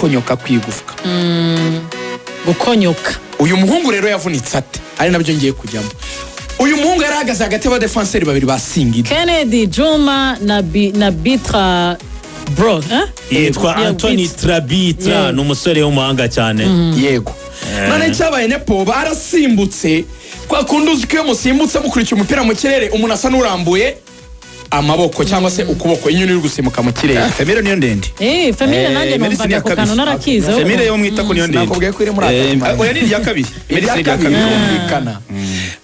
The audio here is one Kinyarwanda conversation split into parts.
gukonyoka kwigufwa. gukonyoka. Uyu muhungu rero yavunitse ate ari nabyo ngiye kujyamo. Uyu muhungu yarahagaze hagati y'aba defenseurs babiri ba Singida, Kennedy Juma na Bitra bro yitwa Anthony Trabitra, n'umusore w'umuhanga cyane. Yego. None cyabaye nepo barasimbutse kwa kundi uzi ko iyo musimbutse mukurikiye umupira mu kirere umuntu asa n'urambuye amaboko cyangwa se ukuboko inyoni uri gusimuka mu kirere. Femire niyo ndende. Femire nanjye numvaga ko kantu narakize. Femire yo mwita ko niyo ndende. Nakubwiye ko iri muri aka. Oya ni ya kabiri. Medicine ya kabiri yumvikana.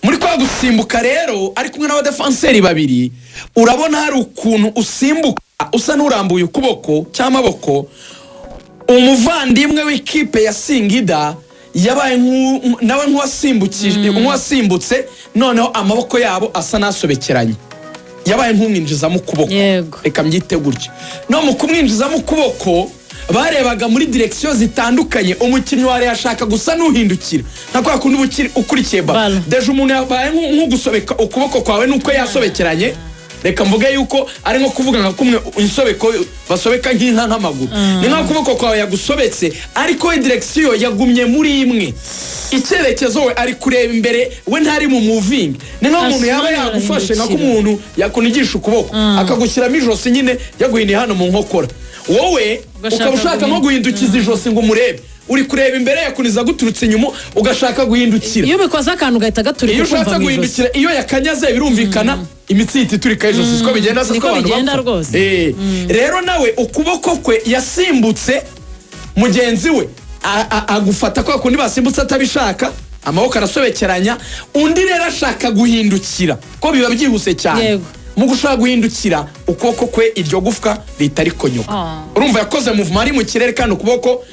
Muri kwa gusimbuka rero ari kumwe n'aba defenseurs babiri, urabona hari ukuntu usimbuka usa n'urambuye ukuboko cy'amaboko. Umuvandimwe w'ikipe ya Singida yabaye nawe nk'uwasimbutse noneho amaboko yabo asa nasobekeranye, yabaye nk'umwinjiza mu kuboko. Reka mbyite gutyo. No mu kumwinjiza mu kuboko barebaga muri direction zitandukanye, umukinnyi wari yashaka gusa n'uhindukira nta kwa kundi ukurikiye ball deje umuntu yabaye nk'ugusobeka ukuboko kwawe nuko yasobekeranye. Reka mvuge yuko ari nko kuvuga nka kumwe insobeko basobeka nk'inka nk'amaguru, ni nka kuboko kwawe yagusobetse ariko direction yagumye muri imwe, icyerekezo we ari kureba imbere, we ntari mu moving. Ni nka umuntu yaba yagufashe nka kumuntu yakunigisha ukuboko akagushyiramo ijosi nyine yaguhiniye hano mu nkokora, wowe ukabushaka nko guhindukiza ijosi ngo umurebe, uri kureba imbere yakuniza guturutse inyuma ugashaka guhindukira. Iyo bikoze akantu gahita gaturika. Iyo ushaka guhindukira iyo yakanyaze birumvikana imitsi iturika ijosi, siko bigenda se ko abantu bapfa. Rero nawe ukuboko kwe yasimbutse mugenzi we agufata kwa kundi basimbutse atabishaka, amaboko arasobekeranya, undi rero ashaka guhindukira ko biba byihuse cyane. Mu gushaka guhindukira ukuboko kwe iryo gufwa ritari konyoka. Urumva yakoze movement ari mu kirere kandi ukuboko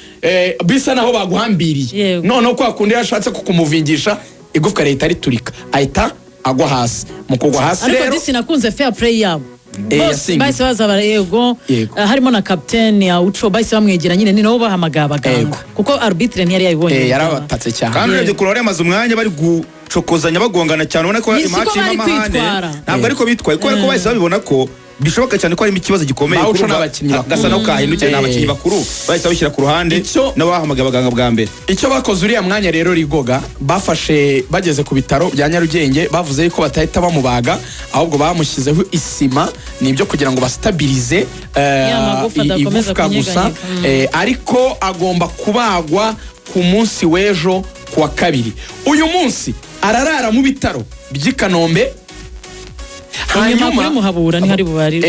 bisa naho baguhambiriye, noneho kwa kundi yashatse kukumuvingisha igufwa ritari turika ahita agwa hasi. Mu kugwa hasi rero ariko disi nakunze fair play yabo. Bahise baza barego harimo na captain ya Ucho, bahise bamwegera nyine ni nabo bahamagara abaganga kuko arbitre ntiyari yabibonye. Yarabatatse cyane kandi urebye kurore amaze umwanya bari gucokozanya bagongana cyane, ubona ko match y'amahane ntabwo ariko bitwaye ko bahise babibona ko bishoboka cyane ko harimo ikibazo gikomeye kuri n'abakinnyi gasa no kahindukira n'abakinnyi bakuru bahise bashyira ku ruhande n'abahamagaye abaganga bwa mbere. Icyo bakoze uriya mwanya rero Rigoga bafashe bageze ku bitaro bya Nyarugenge, bavuze yuko batahita bamubaga ahubwo bamushyizeho isima nibyo kugira ngo bastabilize igufwa gusa, ariko agomba kubagwa ku munsi w'ejo kuwa kabiri. Uyu munsi ararara mu bitaro by'i Kanombe, hanyuma muhabura ni hari bubari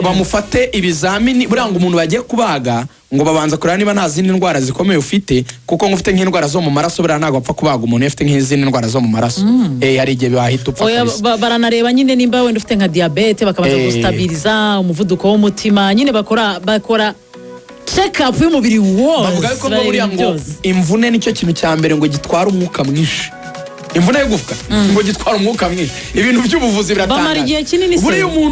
bamufate ibizamini. Buranga umuntu bagiye kubaga ngo babanza kureba niba nta zindi ndwara zikomeye ufite, kuko ngufite nk'indwara zo mu maraso buranga ntago apfa kubaga umuntu ufite nk'izindi ndwara zo mu maraso. Hari igihe bahita upfa. Baranareba nyine nimba wenda ufite nka diabete bakabanza gustabiliza umuvuduko w'umutima, nyine bakora check up y'umubiri wose. Bavuga ko buriya ngo imvune nicyo kintu cya mbere ngo gitwara umwuka mwinshi. Imvune y'igufwa ngo gitwara umwuka mwinshi. Ibintu by'ubuvuzi biratangaje.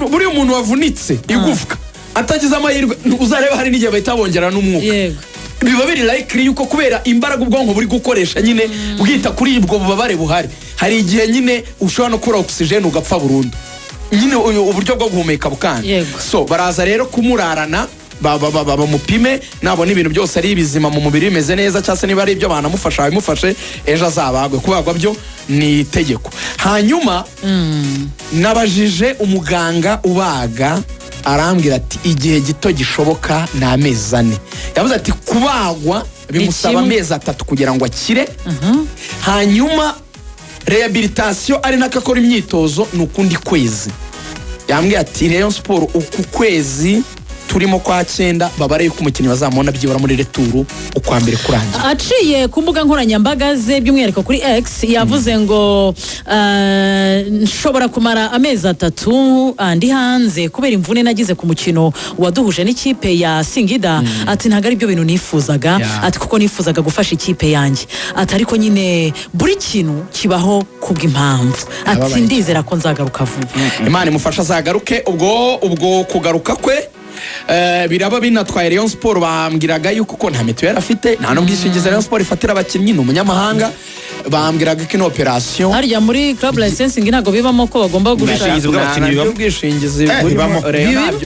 Buriya umuntu wavunitse igufwa atagize amahirwe uzareba hari n'igihe bahita bongera n'umwuka. Biba biri likely yuko kubera imbaraga ubwonko buri gukoresha nyine bwita kuri ubwo bubabare buhari, hari igihe nyine ushobora no kubura oxygen ugapfa burundu, nyine uburyo bwo guhumeka bukanga. So baraza rero kumurarana bamupime, nabona ibintu byose ari bizima mu mubiri bimeze neza, cyangwa se niba ari ibyo banamufasha babimufashe, ejo azabagwe. Kubagwa byo ni itegeko. Hanyuma nabajije umuganga ubaga arambwira ati igihe gito gishoboka ni amezi 4. Yavuze ati kubagwa bimusaba amezi 3 kugira ngo akire, hanyuma rehabilitation ari nakakora imyitozo nukundi kwezi. Yambwiye ati Rayon Sport uku kwezi turimo kwa 9 babare yuko umukinnyi bazamubona byibura muri returu ukwa mbere kurangira. Aciye ku mbuga nkoranyambaga ze by'umwihariko kuri X yavuze ngo nshobora kumara amezi 3 andi hanze kubera imvune nagize ku mukino waduhuje n'ikipe ya Singida. Ati ntago ari byo bintu nifuzaga, ati kuko nifuzaga gufasha ikipe yanjye, ati ariko nyine buri kintu kibaho kubw'impamvu, ati ndizera ko nzagaruka vuba. Imana imufasha azagaruke. Ubwo kugaruka kwe biraba binatwaye Rayon Sport. Bambwiraga yuko ko nta mituweli afite, nta n'ubwishingizi Rayon Sport ifatira abakinnyi, ni umunyamahanga. bambwiraga ko ino operation harya muri club licensing ntago bibamo ko bagomba gushaka ubwishingizi bibamo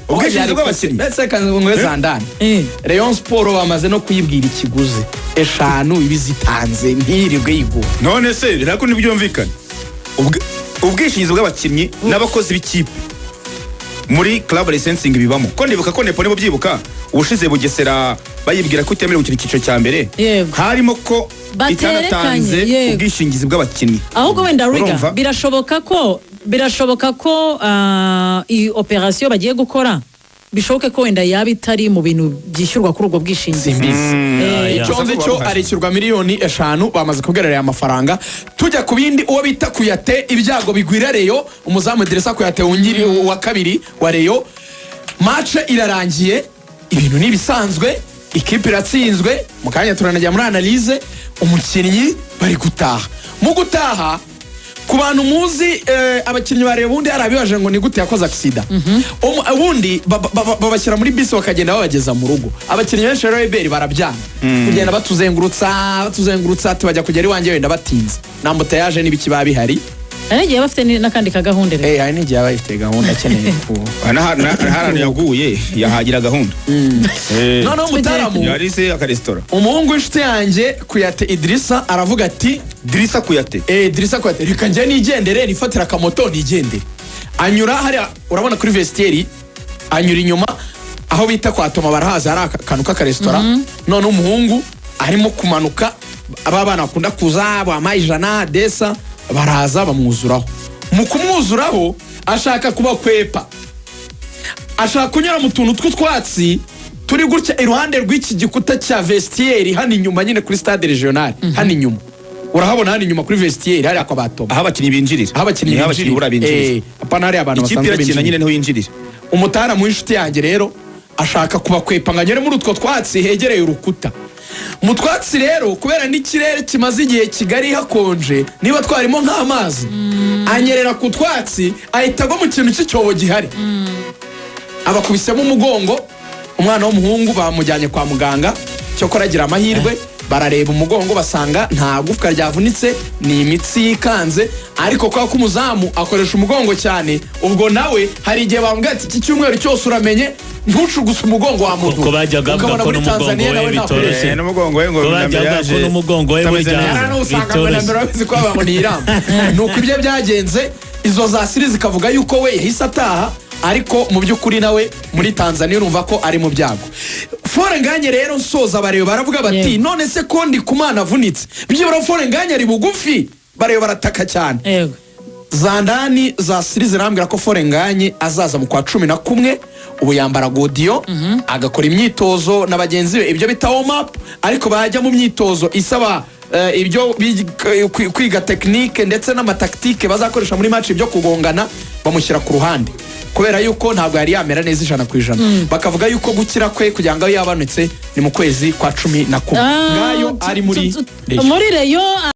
ubwishingizi bw'abakinnyi ndetse kanzwe Zandani Rayon Sport bamaze no kuyibwira ikiguzi 5 ibizitanze ntirirwe yigo none se rako nibyumvikana ubwishingizi bw'abakinnyi n'abakozi b'ikipe muri club licensing bibamo ko ndibuka ko Nepo nibo byibuka ubushize Bugesera bayibwira ko itemerewe icyiciro cya mbere harimo ko itanatanze ubwishingizi bw'abakinnyi ahubwo wenda Riga birashoboka ko iyi operation bagiye gukora bishoboke ko wenda yaba itari mu bintu byishyurwa kuri ubwo bwishingizi icyonze cyo arishyurwa miliyoni 5 bamaze kugerera amafaranga tujya ku bindi uwo bita Kuyate ibyago bigwira Reyo umuzamu Idrissa Kuyate wungiri wa kabiri wa Reyo match irarangiye ibintu nibisanzwe ikipe iratsinzwe mu kanya turanajya muri analyse umukinnyi bari gutaha mu gutaha ku bantu muzi abakinnyi bare bundi arabibaje ngo ni gute yakoze accident ubundi babashyira muri bisi bakagenda babageza mu rugo abakinnyi benshi rero Eberi barabyana kugenda batuzengurutsa tubajya kugera iwanjye wenda batinze na moto yaje nibiki babihari Anagiye bafite nakandi kagahunda rero hari n'igihe bafite gahunda akeneye ku harano yaguye yahagira gahunda none umutaramu yarise akaresitora umuhungu w'inshuti yanjye Kuyate Idrissa aravuga ati Idrissa Kuyate Idrissa Kuyate reka njye nigendere nifatira akamoto nigende anyura hari urabona kuri vestiaire anyura inyuma aho bita kwa Toma barahaza hari akantu k'akaresitora none umuhungu arimo kumanuka abana bakunda kuza bamajana desa baraza bamwuzuraho mu kumwuzuraho ashaka kubakwepa ashaka kunyura mu tuntu tw'utwatsi turi gutya iruhande rw'iki gikuta cya vestiaire hano inyuma nyine kuri stade regional hano inyuma urahabona hano inyuma kuri vestiaire hari akwa Batoma aho abakinnyi binjirira apana hari abantu basanzwe binjirira nyine niho yinjirira umutara mu inshuti yanjye rero ashaka kubakwepa nganyere muri utwo twatsi hegereye urukuta mu twatsi rero kubera n'ikirere kimaze igihe Kigali hakonje niba twarimo nk'amazi anyerera ku twatsi ahita agwa mu kintu cy'icyobo gihari abakubisemo umugongo umwana w'umuhungu bamujyanye kwa muganga cyo koragira amahirwe barareba umugongo basanga nta gufwa ryavunitse ni imitsi yikanze ariko kwa kumuzamu akoresha umugongo cyane ubwo nawe hari igihe bambwira ati iki cyumweru cyose uramenye ntucugusa umugongo wa muntu ko bajyaga ko n'umugongo we ngo bajyaga n'umugongo we bitoroshye ko abantu niramba nuko ibyo byagenze izo za siri zikavuga yuko we yahise ataha ariko mu by'ukuri nawe muri Tanzania urumva ko ari mu byago Forenganye rero nsoza bareba baravuga bati none se ko ndi kumana avunitse byibura Forenganye ari bugufi bareba barataka cyane Zandani za siri zirambwira ko Forenganye azaza mu kwa 11 ubu yambara godiyo agakora imyitozo na bagenzi be ibyo bita warm up ariko bajya mu myitozo isaba ibyo kwiga technique ndetse n'amataktike bazakoresha muri match ibyo kugongana bamushyira ku ruhande kubera yuko ntabwo yari yamera neza 100% bakavuga yuko gukira kwe kugira ngo yabanutse ni mu kwezi kwa 11 ngayo ari muri Reyo